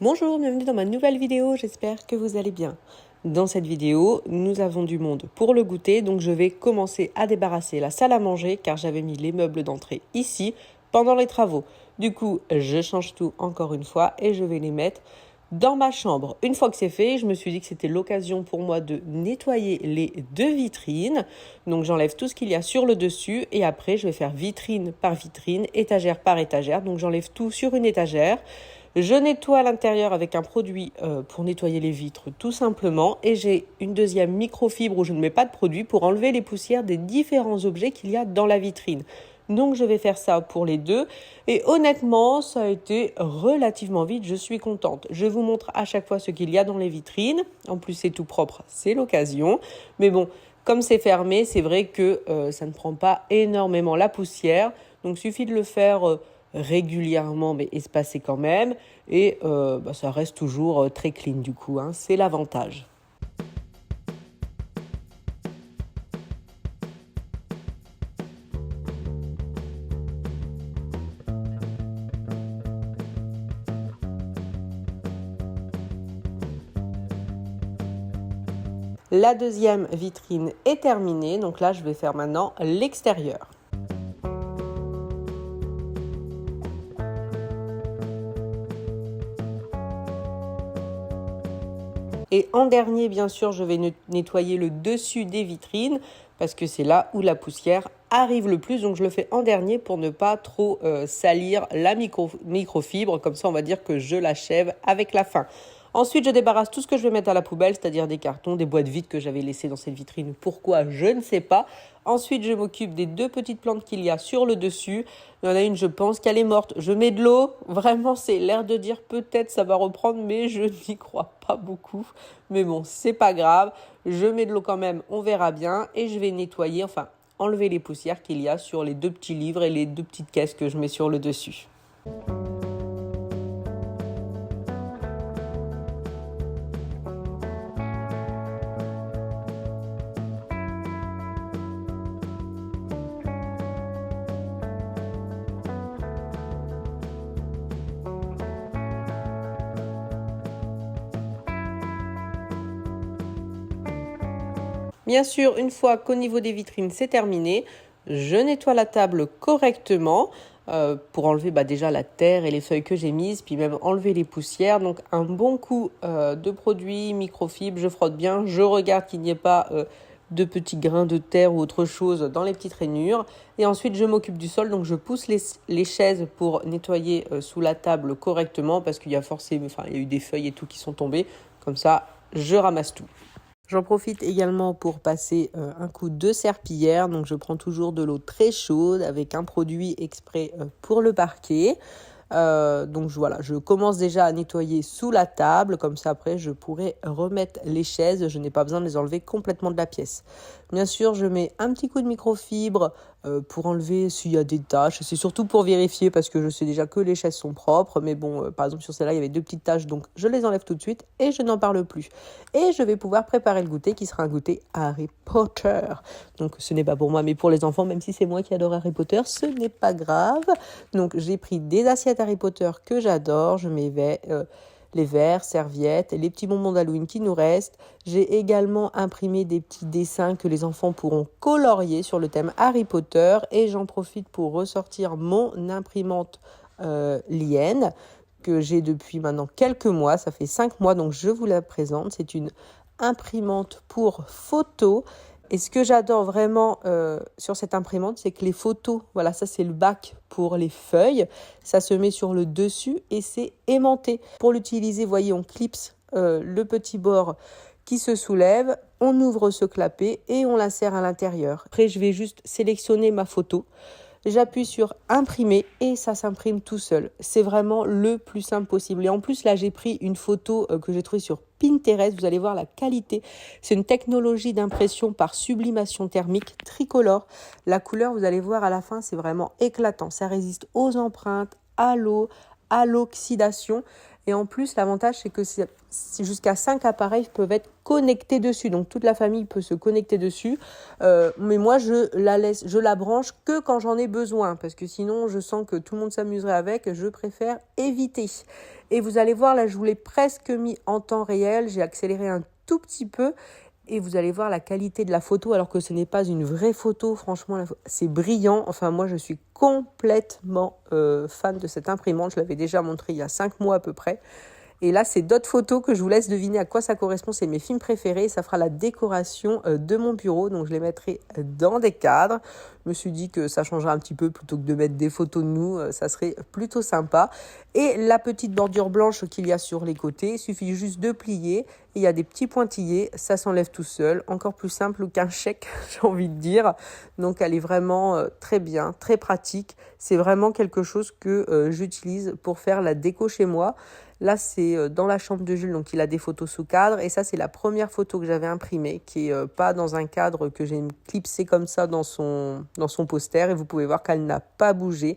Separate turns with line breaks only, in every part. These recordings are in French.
Bonjour, bienvenue dans ma nouvelle vidéo, j'espère que vous allez bien. Dans cette vidéo, nous avons du monde pour le goûter, donc je vais commencer à débarrasser la salle à manger car j'avais mis les meubles d'entrée ici pendant les travaux. Du coup, je change tout encore une fois et je vais les mettre dans ma chambre. Une fois que c'est fait, je me suis dit que c'était l'occasion pour moi de nettoyer les deux vitrines. Donc j'enlève tout ce qu'il y a sur le dessus et après je vais faire vitrine par vitrine, étagère par étagère. Donc j'enlève tout sur une étagère. Je nettoie l'intérieur avec un produit pour nettoyer les vitres tout simplement et j'ai une deuxième microfibre où je ne mets pas de produit pour enlever les poussières des différents objets qu'il y a dans la vitrine. Donc je vais faire ça pour les deux et honnêtement ça a été relativement vite, je suis contente. Je vous montre à chaque fois ce qu'il y a dans les vitrines, en plus c'est tout propre, c'est l'occasion. Mais bon, comme c'est fermé, c'est vrai que ça ne prend pas énormément la poussière, donc il suffit de le faire régulièrement mais espacé quand même et ça reste toujours très clean du coup, hein, c'est l'avantage. La deuxième vitrine est terminée, donc là je vais faire maintenant l'extérieur. Et en dernier, bien sûr, je vais nettoyer le dessus des vitrines parce que c'est là où la poussière arrive le plus. Donc, je le fais en dernier pour ne pas trop salir la microfibre. Comme ça, on va dire que je l'achève avec la fin. Ensuite, je débarrasse tout ce que je vais mettre à la poubelle, c'est-à-dire des cartons, des boîtes vides que j'avais laissées dans cette vitrine. Pourquoi? Je ne sais pas. Ensuite, je m'occupe des deux petites plantes qu'il y a sur le dessus. Il y en a une, je pense qu'elle est morte. Je mets de l'eau. Vraiment, c'est l'air de dire peut-être ça va reprendre, mais je n'y crois pas beaucoup. Mais bon, c'est pas grave. Je mets de l'eau quand même, on verra bien. Et je vais nettoyer, enfin, enlever les poussières qu'il y a sur les deux petits livres et les deux petites caisses que je mets sur le dessus. Bien sûr, une fois qu'au niveau des vitrines c'est terminé, je nettoie la table correctement pour enlever déjà la terre et les feuilles que j'ai mises, puis même enlever les poussières. Donc un bon coup de produit microfibre, je frotte bien, je regarde qu'il n'y ait pas de petits grains de terre ou autre chose dans les petites rainures. Et ensuite je m'occupe du sol, donc je pousse les chaises pour nettoyer sous la table correctement parce qu'il y a forcément, il y a eu des feuilles et tout qui sont tombées. Comme ça, je ramasse tout. J'en profite également pour passer un coup de serpillière. Donc je prends toujours de l'eau très chaude avec un produit exprès pour le parquet. Donc voilà, je commence déjà à nettoyer sous la table. Comme ça après je pourrai remettre les chaises. Je n'ai pas besoin de les enlever complètement de la pièce. Bien sûr, je mets un petit coup de microfibre pour enlever s'il y a des taches. C'est surtout pour vérifier parce que je sais déjà que les chaises sont propres. Mais bon, par exemple sur celle-là, il y avait deux petites taches. Donc je les enlève tout de suite et je n'en parle plus. Et je vais pouvoir préparer le goûter qui sera un goûter Harry Potter. Donc ce n'est pas pour moi mais pour les enfants. Même si c'est moi qui adore Harry Potter, ce n'est pas grave. Donc j'ai pris des assiettes Harry Potter que j'adore. Je mets les verres, serviettes, les petits bonbons d'Halloween qui nous restent. J'ai également imprimé des petits dessins que les enfants pourront colorier sur le thème Harry Potter et j'en profite pour ressortir mon imprimante Lienne que j'ai depuis maintenant quelques mois, ça fait 5 mois donc je vous la présente. C'est une imprimante pour photos. Et ce que j'adore vraiment sur cette imprimante, c'est que les photos, voilà, ça c'est le bac pour les feuilles, ça se met sur le dessus et c'est aimanté. Pour l'utiliser, voyez, on clipse le petit bord qui se soulève, on ouvre ce clapet et on l'insère à l'intérieur. Après, je vais juste sélectionner ma photo. J'appuie sur imprimer et ça s'imprime tout seul. C'est vraiment le plus simple possible. Et en plus, là, j'ai pris une photo que j'ai trouvée sur Pinterest. Vous allez voir la qualité. C'est une technologie d'impression par sublimation thermique tricolore. La couleur, vous allez voir à la fin, c'est vraiment éclatant. Ça résiste aux empreintes, à l'eau, à l'oxydation. Et en plus, l'avantage, c'est que jusqu'à 5 appareils peuvent être connectés dessus. Donc, toute la famille peut se connecter dessus. Mais moi, je la branche que quand j'en ai besoin. Parce que sinon, je sens que tout le monde s'amuserait avec. Je préfère éviter. Et vous allez voir, là, je vous l'ai presque mis en temps réel. J'ai accéléré un tout petit peu. Et vous allez voir la qualité de la photo, alors que ce n'est pas une vraie photo. Franchement, c'est brillant. Enfin, moi, je suis complètement fan de cette imprimante. Je l'avais déjà montré il y a 5 mois à peu près. Et là, c'est d'autres photos que je vous laisse deviner à quoi ça correspond. C'est mes films préférés. Ça fera la décoration de mon bureau. Donc, je les mettrai dans des cadres. Je me suis dit que ça changerait un petit peu plutôt que de mettre des photos de nous. Ça serait plutôt sympa. Et la petite bordure blanche qu'il y a sur les côtés, il suffit juste de plier. Et il y a des petits pointillés. Ça s'enlève tout seul. Encore plus simple qu'un chèque, j'ai envie de dire. Donc, elle est vraiment très bien, très pratique. C'est vraiment quelque chose que j'utilise pour faire la déco chez moi. Là, c'est dans la chambre de Jules, donc il a des photos sous cadre. Et ça, c'est la première photo que j'avais imprimée, qui est pas dans un cadre que j'ai clipsé comme ça dans son poster. Et vous pouvez voir qu'elle n'a pas bougé.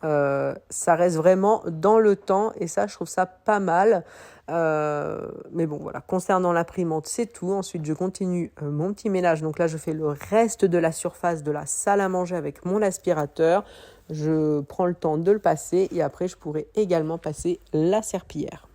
Ça reste vraiment dans le temps et ça, je trouve ça pas mal. Mais bon, voilà. Concernant l'imprimante, c'est tout. Ensuite, je continue mon petit ménage. Donc là, je fais le reste de la surface de la salle à manger avec mon aspirateur. Je prends le temps de le passer et après, je pourrai également passer la serpillière.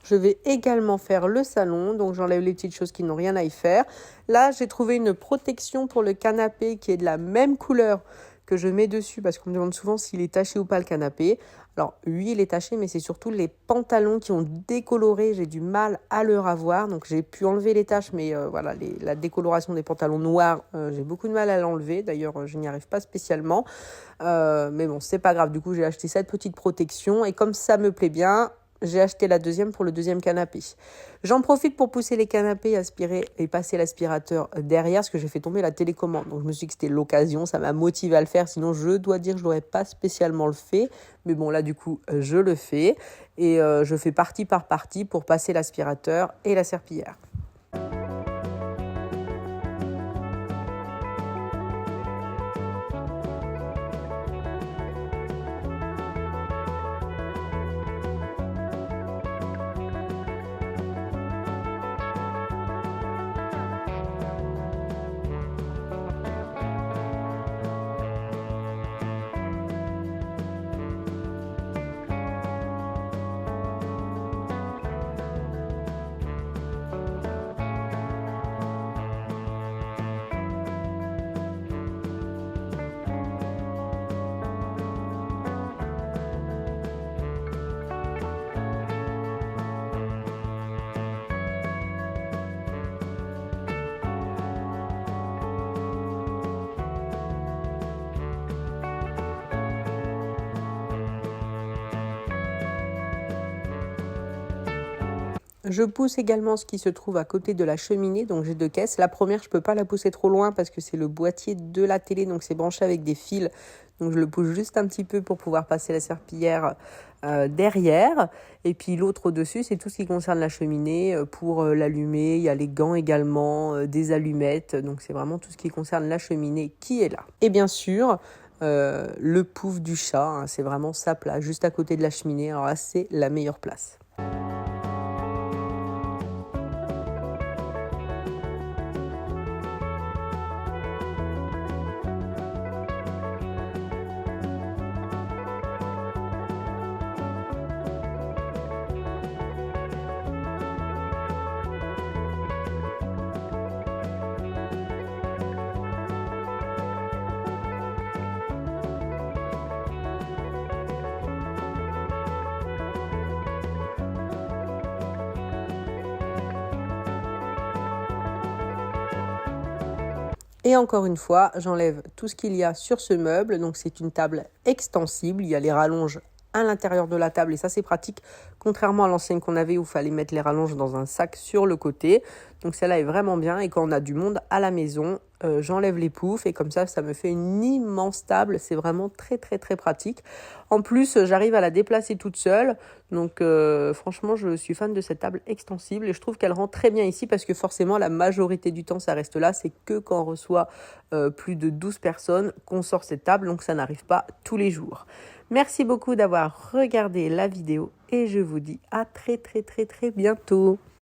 Je vais également faire le salon, donc j'enlève les petites choses qui n'ont rien à y faire. Là, j'ai trouvé une protection pour le canapé qui est de la même couleur que je mets dessus parce qu'on me demande souvent s'il est taché ou pas le canapé. Alors oui, il est taché, mais c'est surtout les pantalons qui ont décoloré. J'ai du mal à le ravoir, donc j'ai pu enlever les taches, mais voilà, la décoloration des pantalons noirs, j'ai beaucoup de mal à l'enlever. D'ailleurs, je n'y arrive pas spécialement. Mais bon, c'est pas grave. Du coup, j'ai acheté cette petite protection et comme ça me plaît bien, j'ai acheté la deuxième pour le deuxième canapé. J'en profite pour pousser les canapés, aspirer et passer l'aspirateur derrière parce que j'ai fait tomber la télécommande. Donc je me suis dit que c'était l'occasion, ça m'a motivé à le faire. Sinon, je dois dire que je n'aurais pas spécialement le fait. Mais bon, là, du coup, je le fais. Et je fais partie par partie pour passer l'aspirateur et la serpillière. Je pousse également ce qui se trouve à côté de la cheminée, donc j'ai 2 caisses. La première, je ne peux pas la pousser trop loin parce que c'est le boîtier de la télé, donc c'est branché avec des fils. Donc je le pousse juste un petit peu pour pouvoir passer la serpillière derrière. Et puis l'autre au-dessus, c'est tout ce qui concerne la cheminée pour l'allumer. Il y a les gants également, des allumettes. Donc c'est vraiment tout ce qui concerne la cheminée qui est là. Et bien sûr, le pouf du chat, hein, c'est vraiment sa place, juste à côté de la cheminée. Alors là, c'est la meilleure place. Et encore une fois, j'enlève tout ce qu'il y a sur ce meuble. Donc c'est une table extensible. Il y a les rallonges à l'intérieur de la table et ça c'est pratique, contrairement à l'ancienne qu'on avait où il fallait mettre les rallonges dans un sac sur le côté. Donc celle-là est vraiment bien et quand on a du monde à la maison, j'enlève les poufs et comme ça me fait une immense table. C'est vraiment très très très pratique. En plus, j'arrive à la déplacer toute seule. Donc franchement, je suis fan de cette table extensible et je trouve qu'elle rend très bien ici parce que forcément la majorité du temps ça reste là. C'est que quand on reçoit plus de 12 personnes qu'on sort cette table, donc ça n'arrive pas tous les jours. Merci beaucoup d'avoir regardé la vidéo et je vous dis à très très très très bientôt.